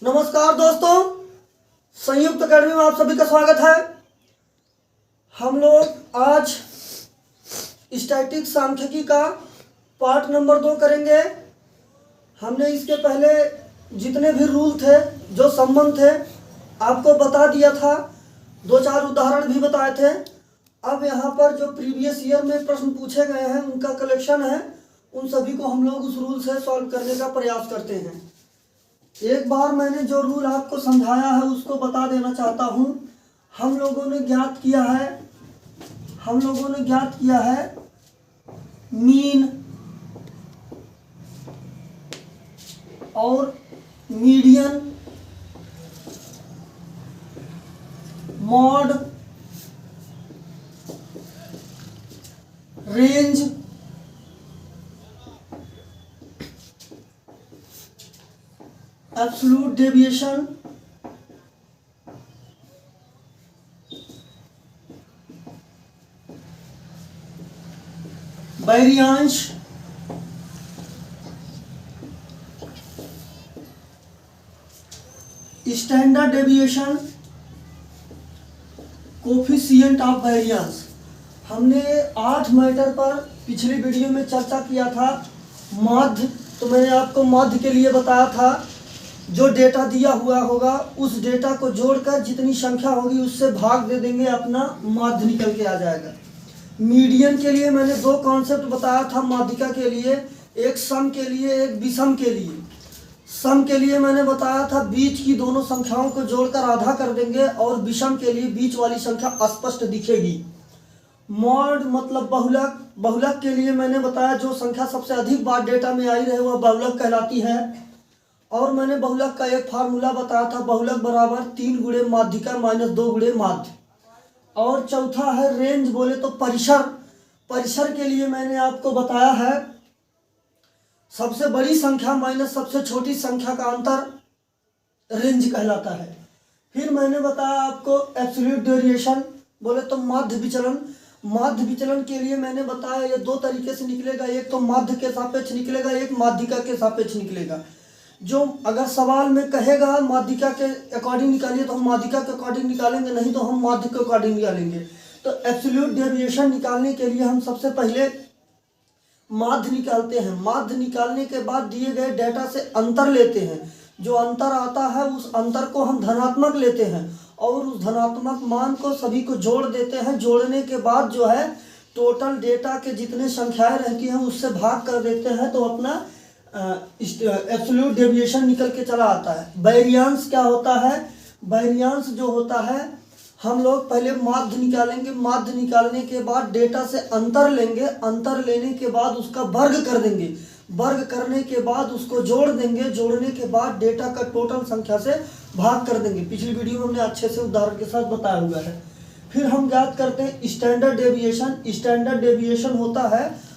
नमस्कार दोस्तों, संयुक्त अकेडमी में आप सभी का स्वागत है। हम लोग आज स्टैटिक सांख्यिकी का पार्ट नंबर 2 करेंगे। हमने इसके पहले जितने भी रूल थे, जो संबंध थे, आपको बता दिया था, 2-4 उदाहरण भी बताए थे। अब यहाँ पर जो प्रीवियस ईयर में प्रश्न पूछे गए हैं उनका कलेक्शन है, उन सभी को हम लोग उस रूल से सॉल्व करने का प्रयास करते हैं। एक बार मैंने जो रूल आपको समझाया है उसको बता देना चाहता हूँ। हम लोगों ने ज्ञात किया है मीन और median, mode, range, absolute deviation, variance, standard deviation, coefficient of variance. हमने 8 मैटर पर पिछली वीडियो में चर्चा किया था। माध्य, तो मैंने आपको माध्य के लिए बताया था, जो डेटा दिया हुआ होगा उस डेटा को जोड़कर जितनी संख्या होगी उससे भाग दे देंगे, अपना माध्य निकल के आ जाएगा। मीडियन के लिए मैंने 2 कॉन्सेप्ट बताया था माध्यिका के लिए, एक सम के लिए, एक विषम के लिए। सम के लिए मैंने बताया था बीच की दोनों संख्याओं को जोड़कर आधा कर देंगे, और विषम के लिए बीच वाली संख्या स्पष्ट दिखेगी। मॉड मतलब बहुलक, बहुलक के लिए मैंने बताया जो संख्या सबसे अधिक बार डेटा में आई रहे वह बहुलक कहलाती है। और मैंने बहुलक का एक फार्मूला बताया था, बहुलक बराबर 3 गुणे माध्यिका माइनस 2 गुणे माध्य। और चौथा है रेंज, बोले तो परिसर। परिसर के लिए मैंने आपको बताया है सबसे बड़ी संख्या माइनस सबसे छोटी संख्या का अंतर रेंज कहलाता है। फिर मैंने बताया आपको एब्सोल्यूट वेरिएशन, बोले तो माध्य विचलन। माध्य विचलन के लिए मैंने बताया ये 2 तरीके से निकलेगा, एक तो माध्य के सापेक्ष निकलेगा, एक माध्यिका के सापेक्ष निकलेगा। जो अगर सवाल में कहेगा माध्यिका के अकॉर्डिंग निकालिए तो हम माध्यिका के अकॉर्डिंग निकालेंगे, नहीं तो हम माध्य के अकॉर्डिंग निकालेंगे। तो एब्सोल्यूट डेविएशन निकालने के लिए हम सबसे पहले माध्य निकालते हैं। माध्य निकालने के बाद दिए गए डेटा से अंतर लेते हैं। जो अंतर आता है उस अंतर को हम धनात्मक लेते हैं और उस धनात्मक मान को सभी को जोड़ देते हैं। जोड़ने के बाद जो है टोटल डेटा के जितने संख्याएं रहती हैं उससे भाग कर देते हैं, तो अपना एब्सोल्यूट डेविएशन निकल के चला आता है। वेरियांस क्या होता है? वेरियांस जो होता है, हम लोग पहले माध्य निकालेंगे, माध्य निकालने के बाद डेटा से अंतर लेंगे, अंतर लेने के बाद उसका वर्ग कर देंगे, वर्ग करने के बाद उसको जोड़ देंगे, जोड़ने के बाद डेटा का टोटल संख्या से भाग कर देंगे। पिछली वीडियो में हमने अच्छे से उदाहरण के साथ बताया हुआ है। फिर हम ज्ञात करते हैं स्टैंडर्ड डेविएशन। स्टैंडर्ड डेविएशन होता है,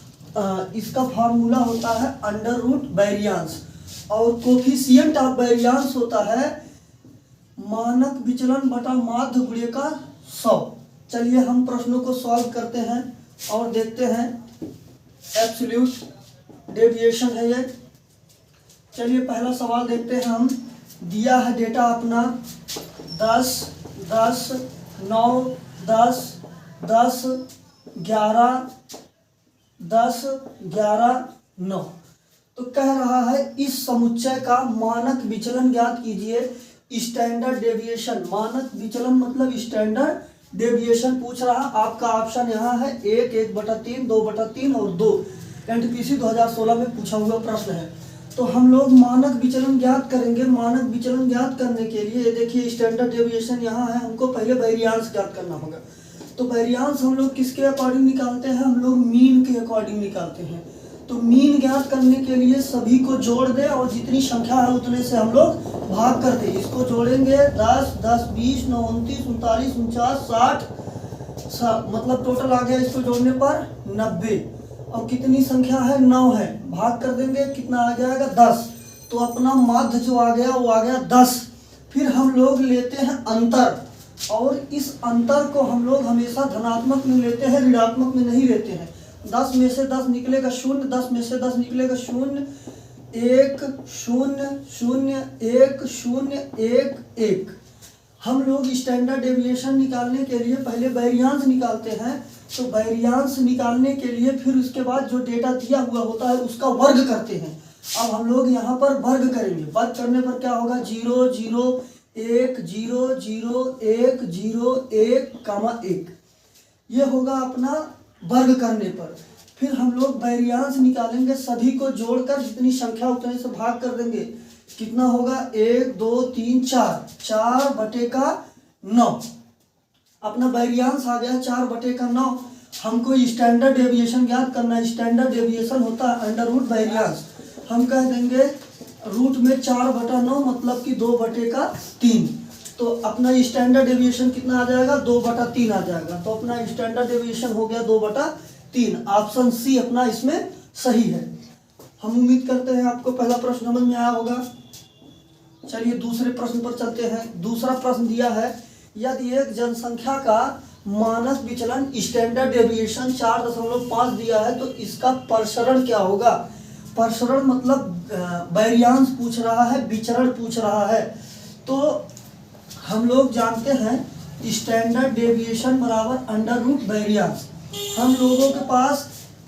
इसका फार्मूला होता है अंडर रूट वेरियांस, और कोफिशिएंट ऑफ वेरियांस होता है मानक विचलन बटा माध्य गुणे का 100। चलिए हम प्रश्नों को सॉल्व करते हैं और देखते हैं। एब्सोल्यूट डेविएशन है ये। चलिए पहला सवाल देखते हैं हम। दिया है डेटा अपना 10, 10, 9, 10, 10, 11, 10, 11, 9। तो कह रहा है इस समुच्चय का मानक विचलन ज्ञात कीजिए। स्टैंडर्ड डेविएशन, मानक विचलन मतलब स्टैंडर्ड डेविएशन पूछ रहा। आपका ऑप्शन यहाँ है 1, 1/3, 2/3 और 2। एनटीपीसी 2016 में पूछा हुआ प्रश्न है। तो हम लोग मानक विचलन ज्ञात करेंगे। मानक विचलन ज्ञात करने के लिए देखिए स्टैंडर्ड डेविएशन यहाँ है, हमको पहले वेरियांस ज्ञात करना होगा। तो वेरियांस हम लोग किसके अकॉर्डिंग निकालते हैं? हम लोग मीन के अकॉर्डिंग निकालते हैं। तो मीन ज्ञात करने के लिए सभी को जोड़ दें और जितनी संख्या है उतने से हम लोग भाग कर दें। इसको जोड़ेंगे 10, 10, 20, 9, 29, 39, 49, 60, मतलब टोटल आ गया इसको जोड़ने पर 90। और कितनी संख्या है? 9 है। भाग कर देंगे, कितना आ जाएगा? 10। तो अपना माध्य जो आ गया वो आ गया 10। फिर हम लोग लेते हैं अंतर, और इस अंतर को हम लोग हमेशा धनात्मक में लेते हैं, ऋणात्मक में नहीं लेते हैं। 10 में से 10 निकलेगा 0, 10 में से 10 निकलेगा 0, 1.00101। हम लोग स्टैंडर्ड डेविएशन निकालने के लिए पहले वेरिएंस निकालते हैं। तो वेरिएंस निकालने के लिए फिर उसके बाद जो डेटा दिया हुआ होता है उसका वर्ग करते हैं। अब हम लोग यहाँ पर वर्ग करेंगे। वर्ग करने पर क्या होगा, 0 0 1 0 0 1 0 1, 1 ये होगा अपना वर्ग करने पर। फिर हम लोग वेरिएंस निकालेंगे, सभी को जोड़कर जितनी संख्या उतने से भाग कर देंगे। कितना होगा, 1 2 3 4, 4/9 अपना वेरिएंस आ गया 4/9। हमको स्टैंडर्ड डेविएशन ज्ञात करना है। स्टैंडर्ड डेविएशन होता है अंडर रूट वेरिएंस। हम कह देंगे रूट में 4/9 मतलब कि 2/3। तो अपना स्टैंडर्ड डेविएशन कितना आ जाएगा, 2/3 आ जाएगा। तो अपना स्टैंडर्ड डेविएशन हो गया 2/3। ऑप्शन सी अपना इसमें सही है। हम उम्मीद करते हैं आपको पहला प्रश्न समझ में आया होगा। चलिए दूसरे प्रश्न पर चलते हैं। दूसरा प्रश्न दिया है, यदि एक जनसंख्या का मानक विचलन स्टैंडर्ड डेविएशन 4.5 दिया है तो इसका प्रसरण क्या होगा। प्रसरण मतलब वेरिएंस पूछ रहा है, विचरण पूछ रहा है। तो हम लोग जानते हैं स्टैंडर्ड डेविएशन बराबर अंडर रूट वेरिएंस। हम लोगों के पास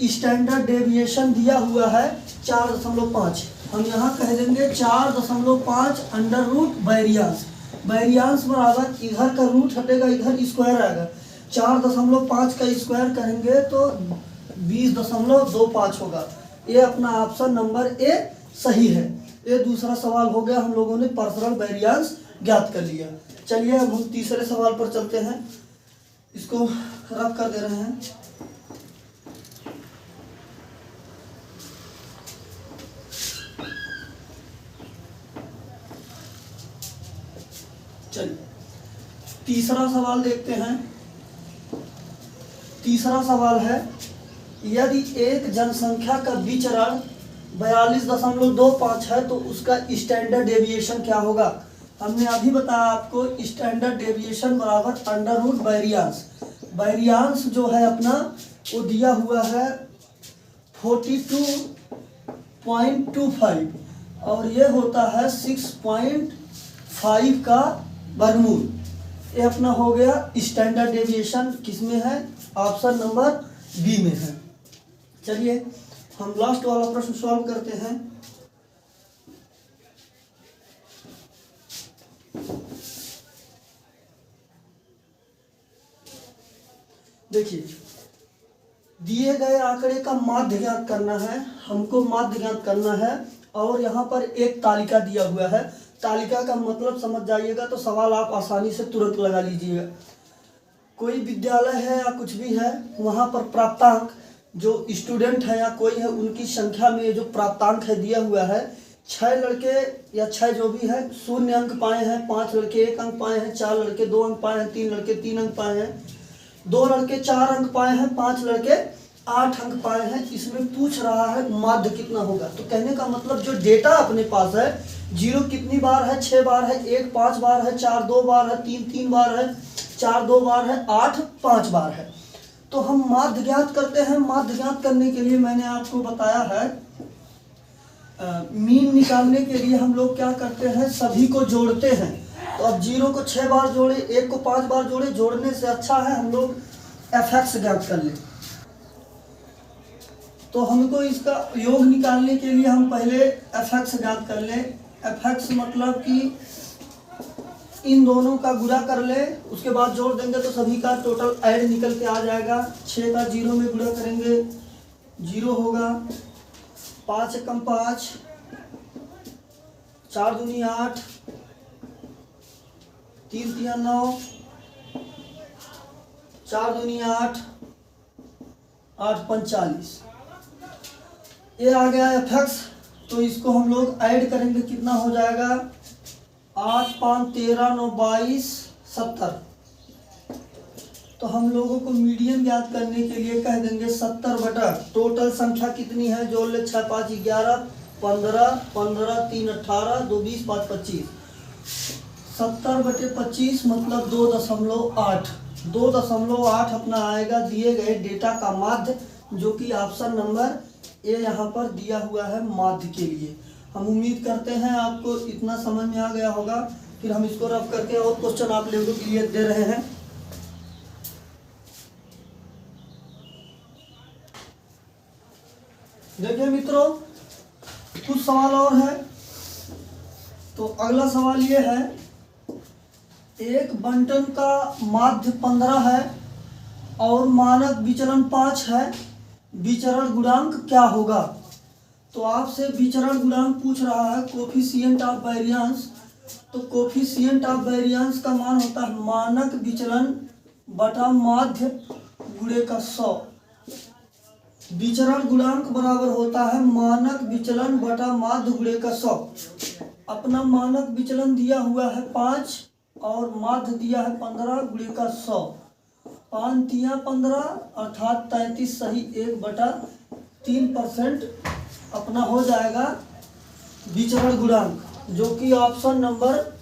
स्टैंडर्ड डेविएशन दिया हुआ है 4.5। हम यहाँ कह देंगे 4.5 अंडर रूट वेरिएंस। वेरिएंस बराबर इधर का रूट हटेगा, इधर स्क्वायर आएगा। 4.5 का स्क्वायर करेंगे तो 20.25 होगा। ये अपना ऑप्शन नंबर ए सही है। ये दूसरा सवाल हो गया, हम लोगों ने प्रसरण वेरिएंस ज्ञात कर लिया। चलिए अब हम तीसरे सवाल पर चलते हैं। इसको रब कर दे रहे हैं। चलिए तीसरा सवाल देखते हैं। तीसरा सवाल है, यदि एक जनसंख्या का विचरण 42.25 है तो उसका स्टैंडर्ड डेविएशन क्या होगा। हमने अभी बताया आपको स्टैंडर्ड डेविएशन बराबर अंडर रूट वेरिएंस। वेरिएंस जो है अपना वो दिया हुआ है 42.25 और ये होता है 6.5 का वर्गमूल। ये अपना हो गया स्टैंडर्ड डेविएशन। किसमें है, ऑप्शन नंबर बी में है। चलिए हम लास्ट वाला प्रश्न सॉल्व करते हैं। देखिए दिए गए आंकड़े का माध्य ज्ञात करना है। हमको माध्य ज्ञात करना है और यहाँ पर एक तालिका दिया हुआ है। तालिका का मतलब समझ जाइएगा तो सवाल आप आसानी से तुरंत लगा लीजिएगा। कोई विद्यालय है या कुछ भी है, वहाँ पर प्राप्तांक जो स्टूडेंट है या कोई है उनकी संख्या में जो प्राप्तांक है दिया हुआ है। 6 लड़के या 6 जो भी है 0 अंक पाए हैं, 5 लड़के 1 अंक पाए हैं, 4 लड़के 2 अंक पाए हैं, 3 लड़के 3 अंक पाए हैं, 2 लड़के 4 अंक पाए हैं, 5 लड़के 8 अंक पाए हैं। इसमें पूछ रहा है माध्य कितना होगा। तो कहने का मतलब जो डेटा अपने पास है, 0 कितनी बार है, 6 बार है, 1 5 बार है, 4 2 बार है, 3 3 बार है, 4 2 बार है, 8 5 बार है। तो हम माध्य ज्ञात करते हैं। माध्य ज्ञात करने के लिए मैंने आपको बताया है मीन निकालने के लिए हम लोग क्या करते हैं, सभी को जोड़ते हैं। तो अब 0 को 6 बार जोड़े, 1 को 5 बार जोड़े, जोड़ने से अच्छा है हम लोग fx ज्ञात कर लें। तो हमको इसका योग निकालने के लिए हम पहले fx ज्ञात कर लें। fx मतलब कि इन दोनों का गुणा कर ले, उसके बाद जोड़ देंगे तो सभी का टोटल ऐड निकल के आ जाएगा। 6 का 0 में गुणा करेंगे 0 होगा, 5 एकम 5, 4 दूनी 8, 3 तिया 9, 4 दूनी 8, 8 पंच 40। ये आ गया fx। तो इसको हम लोग ऐड करेंगे, कितना हो जाएगा, 8 5 13 9 22 70। तो हम लोगों को मीडियन ज्ञात करने के लिए कह देंगे 70 बटा टोटल संख्या कितनी है, जोड़ ले 6 5 11 15 15 3 18 2 20 5 25। 70/25 मतलब 2.8। 2.8 अपना आएगा दिए गए डेटा का माध्य, जो कि ऑप्शन नंबर ए यहाँ पर दिया हुआ है माध्य के लिए। हम उम्मीद करते हैं आपको इतना समझ में आ गया होगा। फिर हम इसको रफ करके और क्वेश्चन आप लोगों के लिए दे रहे हैं। देखिए मित्रों, कुछ सवाल और है। तो अगला सवाल ये है, एक बंटन का माध्य 15 है और मानक विचलन 5 है, विचरण गुणांक क्या होगा? तो आपसे विचरण गुणांक पूछ रहा है, कोफिशिएंट ऑफ वेरिएंस। तो कोफिशिएंट ऑफ वेरिएंस का मान होता है मानक विचलन बटा माध्य गुणे का 100। विचरण गुणांक बराबर होता है मानक विचलन बटा माध्य गुणे का 100। अपना मानक विचलन दिया हुआ है 5 और माध्य दिया है 15 गुणे का 100। 5 तिया 15 अर्थात 33 सही 1/3% अपना हो जाएगा विचरण गुणांक, जो कि ऑप्शन नंबर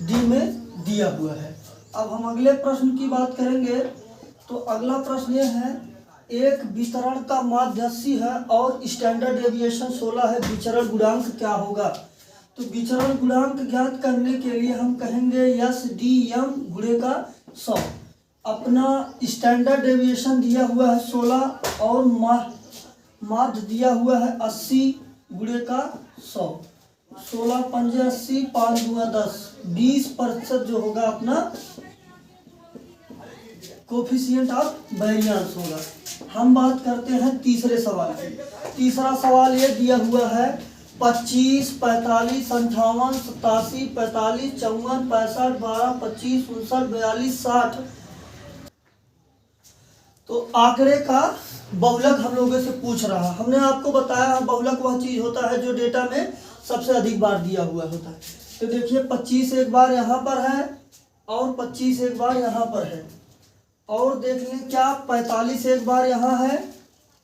डी में दिया हुआ है। अब हम अगले प्रश्न की बात करेंगे। तो अगला प्रश्न ये है, एक वितरण का माध्य 80 है और स्टैंडर्ड डेविएशन 16 है, विचरण गुणांक क्या होगा? तो विचरण गुणांक ज्ञात करने के लिए हम कहेंगे SDM गुणे का 100। अपना स्टैंडर्ड डेविएशन दिया हुआ है 16 और माध्य दिया हुआ है 80 गुणे का 100। 16 पंजे 80, 5 दूना 10, 20% जो होगा अपना कोफिशिएंट ऑफ वेरिएंस होगा। हम बात करते हैं तीसरे सवाल की। तीसरा सवाल ये दिया हुआ है, 25, 45, 58, 87, 45, 54, 65, 12, 25, 59, 42, 60। तो आंकड़े का बहुलक हम लोगों से पूछ रहा है। हमने आपको बताया बहुलक वह चीज होता है जो डेटा में सबसे अधिक बार दिया हुआ होता है। तो देखिए 25 एक बार यहाँ पर है और 25 एक बार यहाँ पर है, और देख लें क्या 45 एक बार यहाँ है,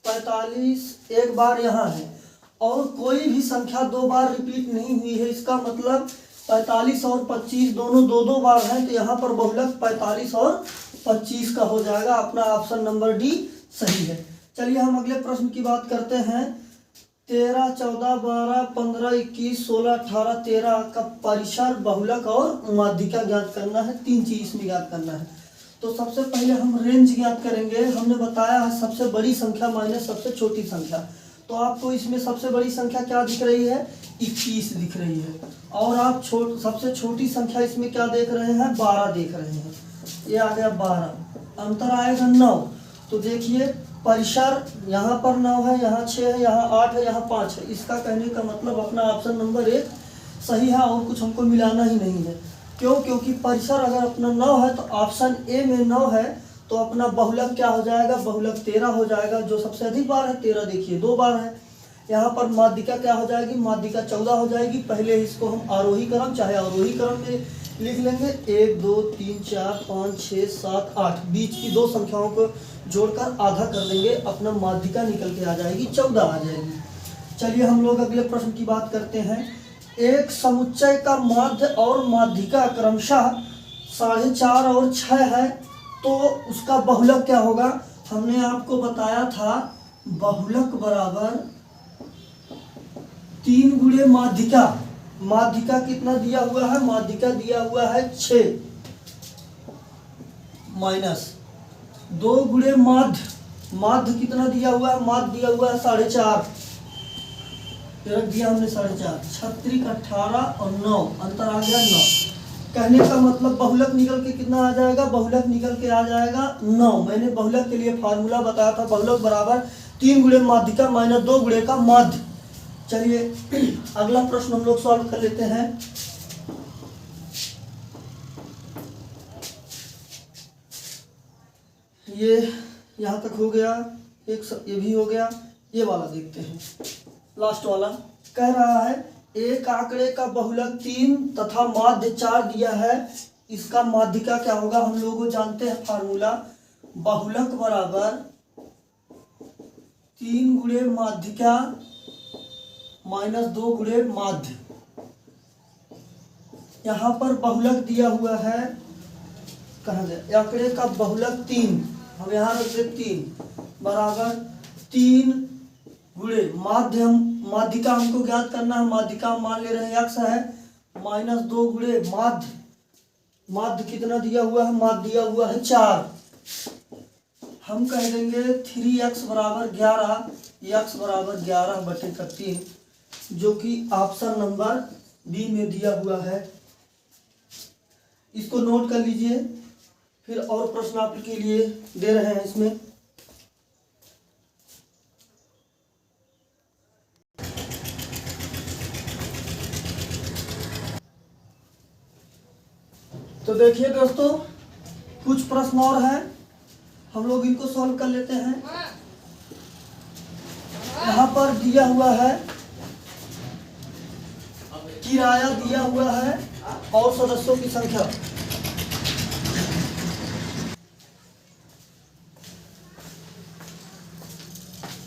45 एक बार यहाँ है, और कोई भी संख्या 2 बार रिपीट नहीं हुई है। इसका मतलब 45 और 25 दोनों 2-2 बार हैं। तो यहाँ पर बहुलक 45 और 25 का हो जाएगा। अपना ऑप्शन नंबर डी सही है। चलिए हम अगले प्रश्न की बात करते हैं। 13, 14, 12, 15, 21, 16, 18, 13 का परिसर, बहुलक और माध्यिका ज्ञात करना है। 3 चीज इसमें ज्ञात करना है। तो सबसे पहले हम रेंज ज्ञात करेंगे। हमने बताया है सबसे बड़ी संख्या माइनस सबसे छोटी संख्या। तो आपको इसमें सबसे बड़ी संख्या क्या दिख रही है? 21 दिख रही है। और आप सबसे छोटी संख्या इसमें क्या देख रहे हैं? 12 देख रहे हैं। ये आ गया 12, अंतर आएगा 9। तो देखिए परिसर यहाँ पर 9 है, यहाँ 6 है, यहाँ 8 है, यहाँ 5 है। इसका कहने का मतलब अपना ऑप्शन नंबर 1 सही है और कुछ हमको मिलाना ही नहीं है। क्यों? क्योंकि परिसर अगर अपना 9 है तो ऑप्शन ए में 9 है, तो अपना बहुलक क्या हो जाएगा? बहुलक 13 हो जाएगा, जो सबसे अधिक बार है। 13 देखिए 2 बार है। यहाँ पर माध्यिका क्या हो जाएगी? माध्यिका 14 हो जाएगी। पहले इसको हम आरोही क्रम चाहे अवरोही क्रम में लिख लेंगे। 1, 2, 3, 4, 5, 6, 7, 8 बीच की 2 संख्याओं को जोड़कर आधा कर लेंगे, अपना माध्यिका निकल के आ जाएगी 14 आ जाएगी। चलिए हम लोग अगले प्रश्न की बात करते हैं। एक समुच्चय का माध्य और माध्यिका क्रमशः 4.5 और 6 है, तो उसका बहुलक क्या होगा? हमने आपको बताया था बहुलक बराबर 3 गुणे माध्यिका। माध्यिका कितना दिया हुआ है? माध्यिका दिया हुआ है 6 माइनस 2 गुणे माध्य। माध्य कितना दिया हुआ है? माध्य दिया हुआ है 4.5, रख दिया हमने 4.5। 36, 18 और 9, अंतर आ गया 9। कहने का मतलब बहुलक निकल के कितना आ जाएगा? बहुलक निकल के आ जाएगा 9। मैंने बहुलक के लिए फार्मूला बताया था, बहुलक बराबर 3 गुणे माध्यिका माइनस 2 गुणे का माध्य। चलिए अगला प्रश्न हम लोग सॉल्व कर लेते हैं। ये यहाँ तक हो गया, ये भी हो गया। ये वाला देखते हैं, लास्ट वाला। कह रहा है एक आंकड़े का बहुलक 3 तथा माध्य 4 दिया है, इसका माध्यिका क्या होगा? हम लोग जानते हैं फार्मूला, बहुलक बराबर 3 गुणे माध्यिका माइनस 2 गुणे माध्य। यहाँ पर बहुलक दिया हुआ है, कहाँ गया? आंकड़े का बहुलक 3, हम यहाँ रख दे 3 बराबर 3 गुणे माध्यिका हमको ज्ञात करना है। माध्यिका मान ले रहे हैं x है, -2 गुणे माध्य कितना दिया हुआ है, माध्य दिया हुआ है 4। हम कह देंगे 3x बराबर 11, x बराबर 11/3, जो कि ऑप्शन नंबर बी में दिया हुआ है। इसको नोट कर लीजिए, फिर और प्रश्न आपके लिए दे रहे हैं इसमें। तो देखिए दोस्तों, कुछ प्रश्न और हैं, हम लोग इनको सॉल्व कर लेते हैं। यहाँ पर दिया हुआ है किराया दिया हुआ है और सदस्यों की संख्या।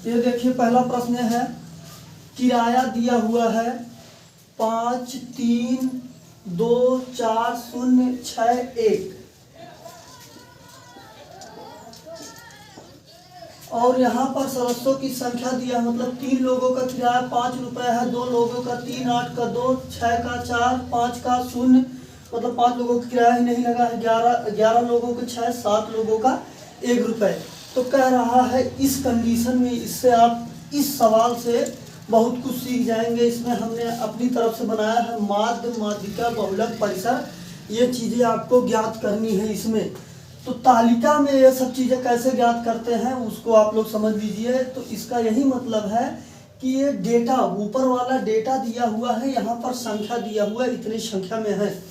ये देखिए पहला प्रश्न है, किराया दिया हुआ है 5, 3, 2, 4, 0, 6, 1 और यहाँ पर सदस्यों की संख्या दिया, मतलब 3 लोगों का किराया 5 रुपए है, 2 लोगों का 3, 8 का 2, 6 का 4, 5 का 0, मतलब 5 लोगों का किराया ही नहीं लगा है। 11 लोगों के 6, 7 लोगों का 1 रुपए। तो कह रहा है इस कंडीशन में, इससे आप इस सवाल से बहुत कुछ सीख जाएंगे। इसमें हमने अपनी तरफ से बनाया है माध्य, माध्यिका, बहुलक, परिसर, ये चीज़ें आपको ज्ञात करनी है इसमें। तो तालिका में ये सब चीज़ें कैसे ज्ञात करते हैं उसको आप लोग समझ लीजिए। तो इसका यही मतलब है कि ये डेटा, ऊपर वाला डेटा दिया हुआ है, यहाँ पर संख्या दिया हुआ है, इतनी संख्या में है।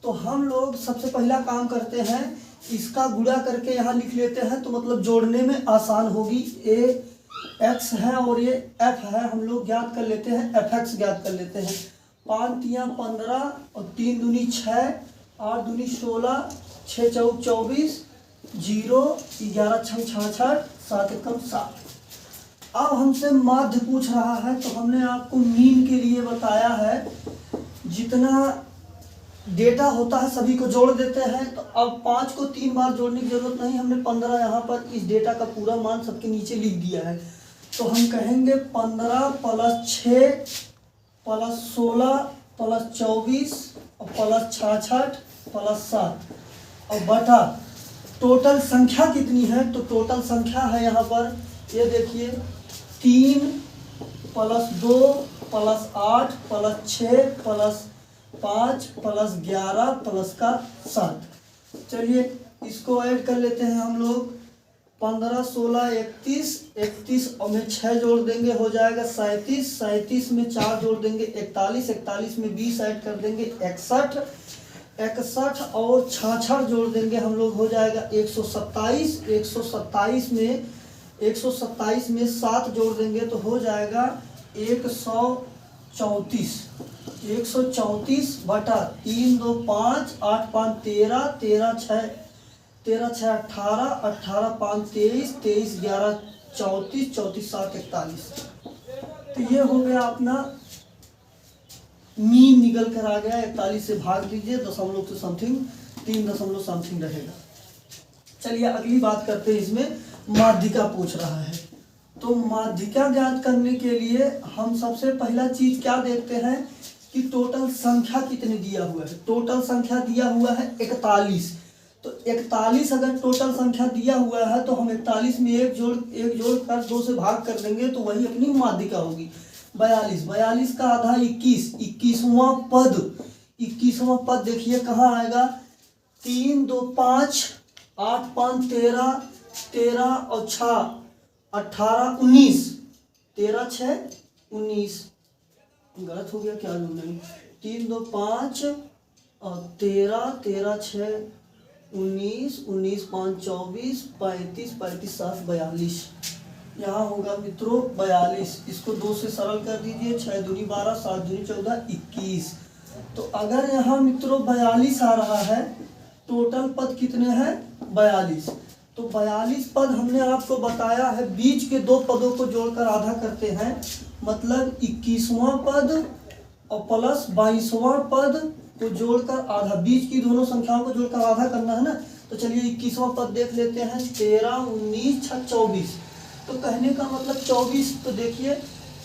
तो हम लोग सबसे पहला काम करते हैं, इसका गुणा करके यहाँ लिख लेते हैं, तो मतलब जोड़ने में आसान होगी। ए x है और ये f है, हम लोग ज्ञात कर लेते हैं, fx ज्ञात कर लेते हैं। 5 तिया 15 और 3 दूनी 6, 8 दूनी 16, 6 चौक 24, 0, 11 छम 66, 7 एकम 7। अब हमसे माध्य पूछ रहा है, तो हमने आपको मीन के लिए बताया है, जितना डेटा होता है सभी को जोड़ देते हैं। तो अब 5 को 3 बार जोड़ने की जरूरत नहीं, हमने 15 यहाँ पर इस डेटा का पूरा मान सबके नीचे लिख दिया है। तो हम कहेंगे 15 + 6 + 16 + 24 और + 66 + 7 और बटा टोटल संख्या कितनी है। तो टोटल संख्या है यहाँ पर, ये देखिए 3 + 2 + 8 + 6 + 5 + 11 + 7। चलिए इसको ऐड कर लेते हैं हम लोग। 15, 16, 31 और में 6 जोड़ देंगे, हो जाएगा 37, 37 में 4 जोड़ देंगे 41, 41 में 20 ऐड कर देंगे 61, 61 और 66 जोड़ देंगे हम लोग, हो जाएगा 127, 127 में 7 जोड़ देंगे तो हो जाएगा 134। 134 बटा 3, 2, 5, 8, 5, 13, 13, 6, 18, 18, 5, 23, 23, 11, 34, 34, 7, 41। तो ये हो गया अपना मीन, निकल कर आ गया। 41 से भाग दीजिए, दशमलव से समथिंग 3 दशमलव समथिंग रहेगा। चलिए अगली बात करते हैं, इसमें माध्यिका पूछ रहा है। तो माध्यिका ज्ञात करने के लिए हम सबसे पहला चीज क्या देखते हैं कि टोटल संख्या कितने दिया हुआ है। टोटल संख्या दिया हुआ है 41। तो 41 अगर टोटल संख्या दिया हुआ है तो हम 41 में एक जोड़ कर 2 से भाग कर देंगे तो वही अपनी माध्यिका होगी। 42 का आधा 21, 21वां पद देखिए कहाँ आएगा। 3, 2, 5, 8, 5, 13, 13 और 6 18, 19, 13, 6, 19, गलत हो गया क्या नहीं। 3, 2, 5 और 13, 13, 6, 19, 19, 5, 24, 35, 35, 7, 42। यहाँ होगा मित्रों 42। इसको 2 से सरल कर दीजिए, 6 दूनी 12, 7 दूनी 14, 21। तो अगर यहाँ मित्रों 42 आ रहा है, टोटल पद कितने हैं 42। तो 42 पद हमने आपको बताया है, बीच के 2 पदों को जोड़कर आधा करते हैं, मतलब 21वां पद और प्लस 22वां पद को जोड़कर आधा, बीच की दोनों संख्याओं को जोड़कर आधा करना है ना। तो चलिए 21वां पद देख लेते हैं। 13, 19, 6, 24। तो कहने का मतलब 24, तो देखिए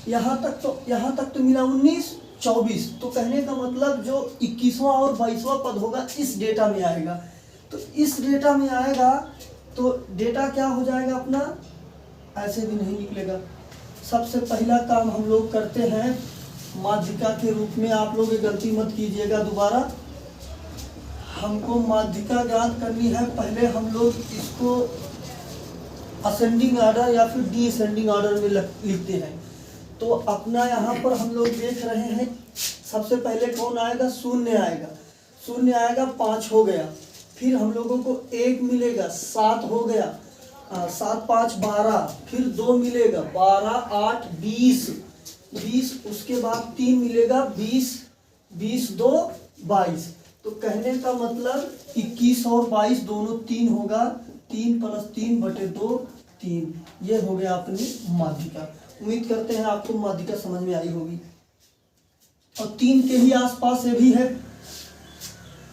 यहाँ तक तो मिला 19, 24, तो कहने का मतलब जो 21वां और 22वां पद होगा इस डेटा में आएगा। तो इस डेटा में आएगा तो डेटा क्या हो जाएगा अपना, ऐसे भी नहीं निकलेगा। सबसे पहला काम हम लोग करते हैं माध्यिका के रूप में, आप लोग ये गलती मत कीजिएगा दोबारा। हमको माध्यिका ज्ञात करनी है, पहले हम लोग इसको असेंडिंग ऑर्डर या फिर डिसेंडिंग ऑर्डर में लिखते हैं। तो अपना यहाँ पर हम लोग देख रहे हैं सबसे पहले कौन आएगा, शून्य आएगा, शून्य आएगा 5 हो गया, फिर हम लोगों को 1 मिलेगा 7 हो गया, 7 5 12, फिर 2 मिलेगा 12 8 20, उसके बाद 3 मिलेगा 20, 20 2 22। तो कहने का मतलब 21 और 22 दोनों 3 होगा, 3 + 3/2 3, ये हो गया अपनी माध्यिका। उम्मीद करते हैं आपको माध्यिका समझ में आई होगी और 3 के ही आसपास से भी है।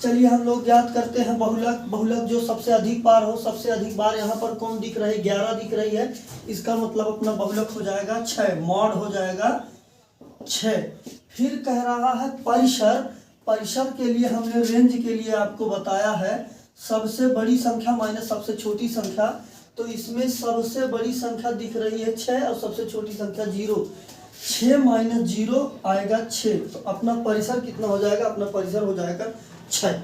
चलिए हम लोग ज्ञात करते हैं बहुलक। बहुलक जो सबसे अधिक बार हो, सबसे अधिक बार यहाँ पर कौन दिख रही है, 11 दिख रही है, इसका मतलब अपना बहुलक हो जाएगा 6, मॉड हो जाएगा 6। फिर कह रहा है परिसर, परिसर के लिए हमने रेंज के लिए आपको बताया है सबसे बड़ी संख्या माइनस सबसे छोटी संख्या। तो इसमें सबसे बड़ी संख्या दिख रही है 6 और सबसे छोटी संख्या 0, 6 - 0 आएगा 6। तो अपना परिसर कितना हो जाएगा, अपना परिसर हो जाएगा 6।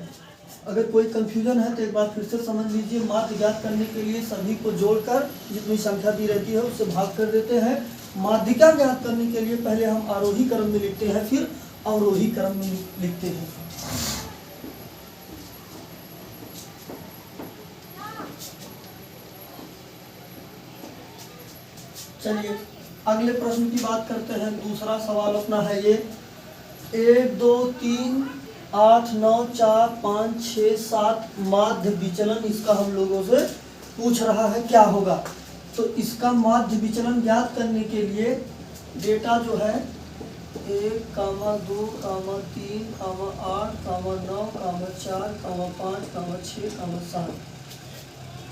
अगर कोई कंफ्यूजन है तो एक बार फिर से समझ लीजिए। माध्य ज्ञात करने के लिए सभी को जोड़कर जितनी संख्या दी रहती है उससे भाग कर देते हैं। माध्यिका ज्ञात करने के लिए पहले हम आरोही क्रम में लिखते हैं, फिर अवरोही क्रम में लिखते हैं। चलिए अगले प्रश्न की बात करते हैं। दूसरा सवाल अपना है ये 1 2 3 8 9 4 5 6 7 माध्य विचलन, इसका हम लोगों से पूछ रहा है क्या होगा। तो इसका माध्य विचलन ज्ञात करने के लिए डेटा जो है 1, 2, 3, 8, 9, 4, 5, 6, 7,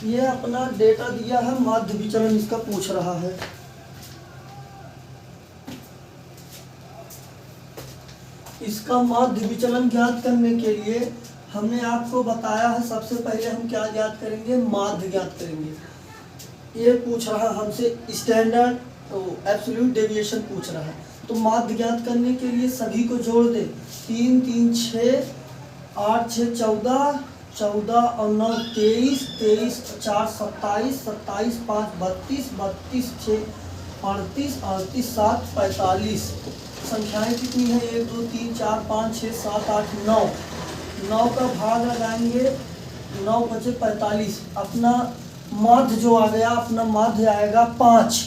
ये अपना डेटा दिया है, माध्य विचलन इसका पूछ रहा है। इसका माध्य विचलन ज्ञात करने के लिए हमने आपको बताया है सबसे पहले हम क्या ज्ञात करेंगे, माध्य ज्ञात करेंगे। ये पूछ रहा है हमसे स्टैंडर्ड तो एब्सोल्यूट डेविएशन पूछ रहा है। तो माध्य ज्ञात करने के लिए सभी को जोड़ दे, 3 3 6 8 6 14, 14 और 9 23, 23 4 27, 27 5 32, 32 6 38, 38 7 45। संख्याएं कितनी है, 1 2 3 4 5 6 7 8 9, 9 का भाग लगाएंगे 9 बचे 45। अपना माध्य जो आ गया, अपना माध्य आएगा 5।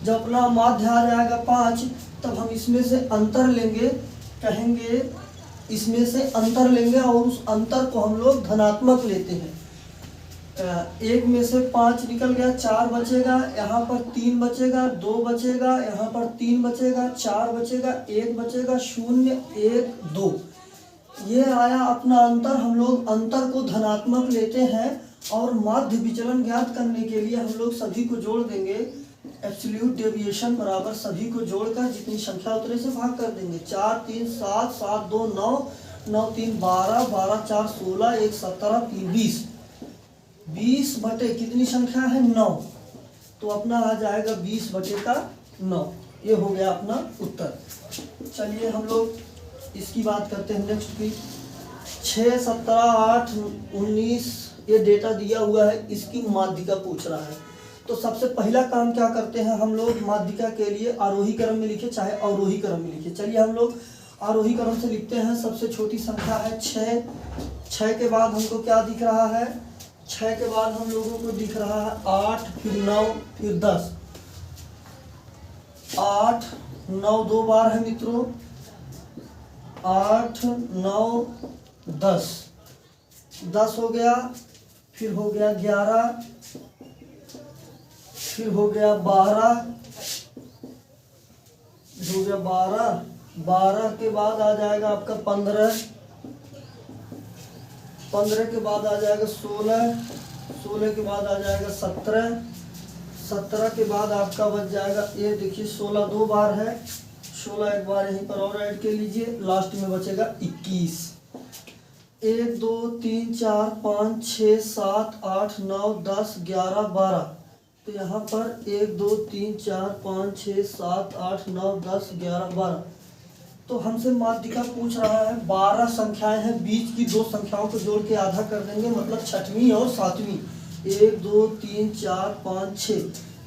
जब अपना माध्य आ जाएगा 5 तब हम इसमें से अंतर लेंगे, कहेंगे इसमें से अंतर लेंगे और उस अंतर को हम लोग धनात्मक लेते हैं। 1 में से 5 निकल गया, 4 बचेगा, यहाँ पर 3 बचेगा, 2 बचेगा, यहाँ पर 3 बचेगा, 4 बचेगा, 1 बचेगा, 0 1 2। ये आया अपना अंतर। हम लोग अंतर को धनात्मक लेते हैं और माध्य विचलन ज्ञात करने के लिए हम लोग सभी को जोड़ देंगे। एब्सोल्यूट डेविएशन बराबर सभी को जोड़कर जितनी संख्या उतरे से भाग कर देंगे। 4 3 7, 7 2 9, 9 3 12, 12 4 16, 1 17, 3 20, 20 बटे कितनी संख्या है 9, तो अपना आ जाएगा 20/9। ये हो गया अपना उत्तर। चलिए हम लोग इसकी बात करते हैं नेक्स्ट की। 6 17 8 19 ये डेटा दिया हुआ है, इसकी माध्यिका पूछ रहा है। तो सबसे पहला काम क्या करते हैं हम लोग, माध्यिका के लिए आरोही क्रम में लिखे चाहे अवरोही क्रम में लिखे। चलिए हम लोग आरोही क्रम से लिखते हैं। सबसे छोटी संख्या है 6, 6 के बाद हमको क्या दिख रहा है, 6 के बाद हम लोगों को दिख रहा है 8, फिर 9, फिर 10। 8 9 2 बार है मित्रों, 8 9 10, 10 हो गया, फिर हो गया 11, फिर हो गया 12, हो गया 12, 12 के बाद आ जाएगा आपका 15, 15 के बाद आ जाएगा 16, 16 के बाद आ जाएगा 17, 17 के बाद आपका बच जाएगा, ये देखिए 16 दो बार है, 16 एक बार यहीं पर और ऐड कर लीजिए, लास्ट में बचेगा 21। 1 2 3 4 5 6 7 8 9 10 11 12, तो यहाँ पर 1 2 3 4 5 6 7 8 9 10 11 12, तो हमसे माध्यिका पूछ रहा है 12 संख्याएं हैं, बीच की दो संख्याओं को जोड़ के आधा कर देंगे, मतलब छठवीं और सातवीं। 1 2 3 4 5 6,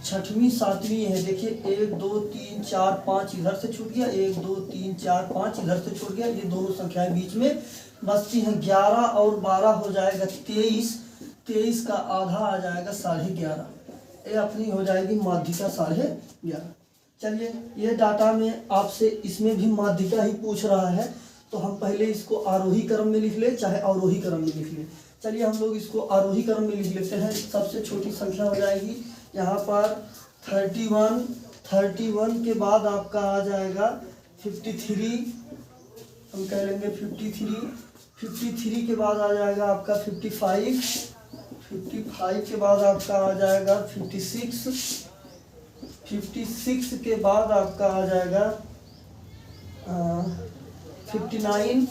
छठवीं सातवीं है, देखिए 1 2 3 4 5 इधर से छूट गया, 1 2 3 4 5 इधर से छूट गया, ये दोनों संख्याएं बीच में बचती हैं। 11 और 12 हो जाएगा 23, 23 का आधा आ जाएगा 11.5, ये अपनी हो जाएगी माध्यिका 11.5। चलिए, ये डाटा में आपसे इसमें भी माध्यिका ही पूछ रहा है, तो हम पहले इसको आरोही क्रम में लिख ले चाहे अवरोही क्रम में लिख ले। चलिए हम लोग इसको आरोही क्रम में लिख लेते हैं। सबसे छोटी संख्या हो जाएगी यहाँ पर 31, 31 के बाद आपका आ जाएगा 53, हम कह लेंगे 53, 53 के बाद आ जाएगा आपका 55, 55 के बाद आपका आ जाएगा 56, 56 के बाद आपका आ जाएगा 59,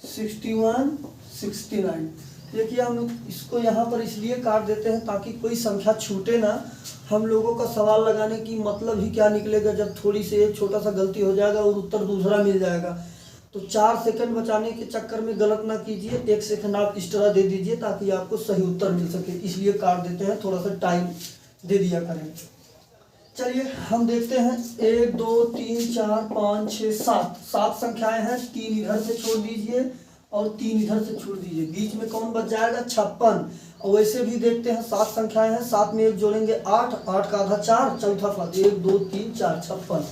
61, 69। देखिए हम इसको यहाँ पर इसलिए काट देते हैं ताकि कोई संख्या छूटे ना। हम लोगों का सवाल लगाने की मतलब ही क्या निकलेगा जब थोड़ी सी एक छोटा सा गलती हो जाएगा और उत्तर दूसरा मिल जाएगा। तो 4 सेकंड बचाने के चक्कर में गलत ना कीजिए, 1 सेकंड आप एक्स्ट्रा दे दीजिए ताकि आपको सही उत्तर मिल सके, इसलिए काट देते हैं, थोड़ा सा टाइम दे दिया करें। चलिए हम देखते हैं 1 2 3 4 5 6 7, 7 संख्याएं हैं, 3 इधर से छोड़ दीजिए और 3 इधर से छोड़ दीजिए, बीच में कौन बच जाएगा 56। और वैसे भी देखते हैं 7 संख्याएं हैं, 7 में 1 जोड़ेंगे 8, 8 का आधा 4, चौथा पद 1 2 3 4 56,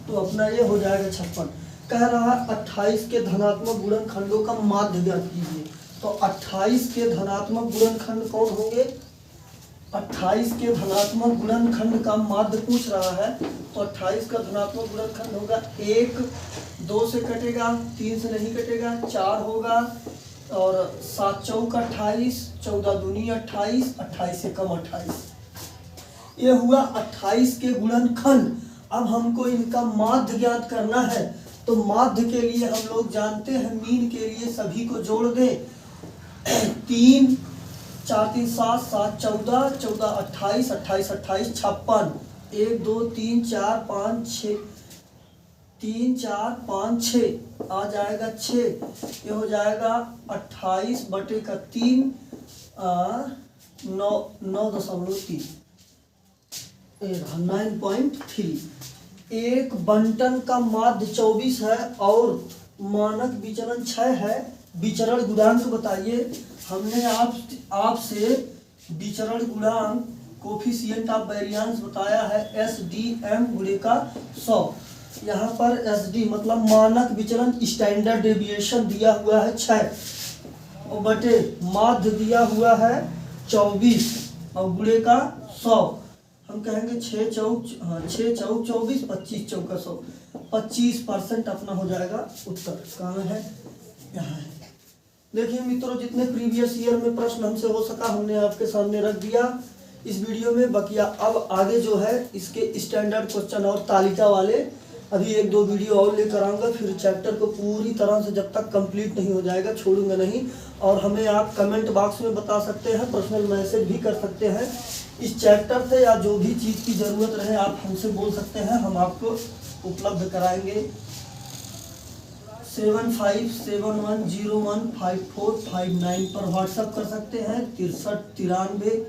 तो अपना ये हो जाएगा 56। कह रहा है 28 के धनात्मक गुणनखंडों का माध्य ज्ञात कीजिए, तो 28 के धनात्मक गुणनखंड कौन होंगे, 28 के धनात्मक गुणनखंड का माध्य पूछ रहा है, तो 28 का धनात्मक गुणनखंड होगा 1, 2 से कटेगा, 3 से नहीं कटेगा, 4 होगा, और 7 चौक 28, 14 दूनी 28, 28 से कम 28, ये हुआ 28 के गुणनखंड। अब हमको इनका माध्य ज्ञात करना है, तो माध्य के लिए हम लोग जानते हैं मीन के लिए सभी को जोड़ दें, 3 4 3 7 7 14, 14 28, 28 28 56, 1 2 3 4 5 6, 3 4 5 6 आ जाएगा 6, ये हो जाएगा 28 बटे का 3, 9.3, 9.3। एक बंटन का माध्य 24 है और मानक विचलन 6 है, विचरण गुणांक बताइए। हमने आपसे विचरण गुणांक कोफिशिएंट ऑफ वेरिएंस बताया है SDM गुणे का 100। यहाँ पर SD मतलब मानक विचलन स्टैंडर्ड डेविएशन दिया हुआ है 6 और बटे माध्य दिया हुआ है 24 और गुणे का 100। हम कहेंगे 6 चौक 24, 25 चौका 100, 25% अपना हो जाएगा उत्तर। कहाँ है, यहाँ है। देखिए मित्रों, जितने प्रीवियस ईयर में प्रश्न हमसे हो सका हमने आपके सामने रख दिया इस वीडियो में। बकिया अब आगे जो है इसके स्टैंडर्ड क्वेश्चन और तालिका वाले अभी 1-2 वीडियो और लेकर आऊँगा। फिर चैप्टर को पूरी तरह से जब तक कंप्लीट नहीं हो जाएगा छोड़ूंगा नहीं। और हमें आप कमेंट बॉक्स में बता सकते हैं, पर्सनल मैसेज भी कर सकते हैं। इस चैप्टर से या जो भी चीज़ की ज़रूरत रहे आप हमसे बोल सकते हैं, हम आपको उपलब्ध कराएंगे। 7571015459 पर व्हाट्सएप कर सकते हैं। 6393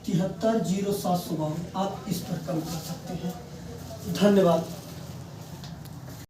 730752 आप इस पर कॉल कर सकते हैं। धन्यवाद।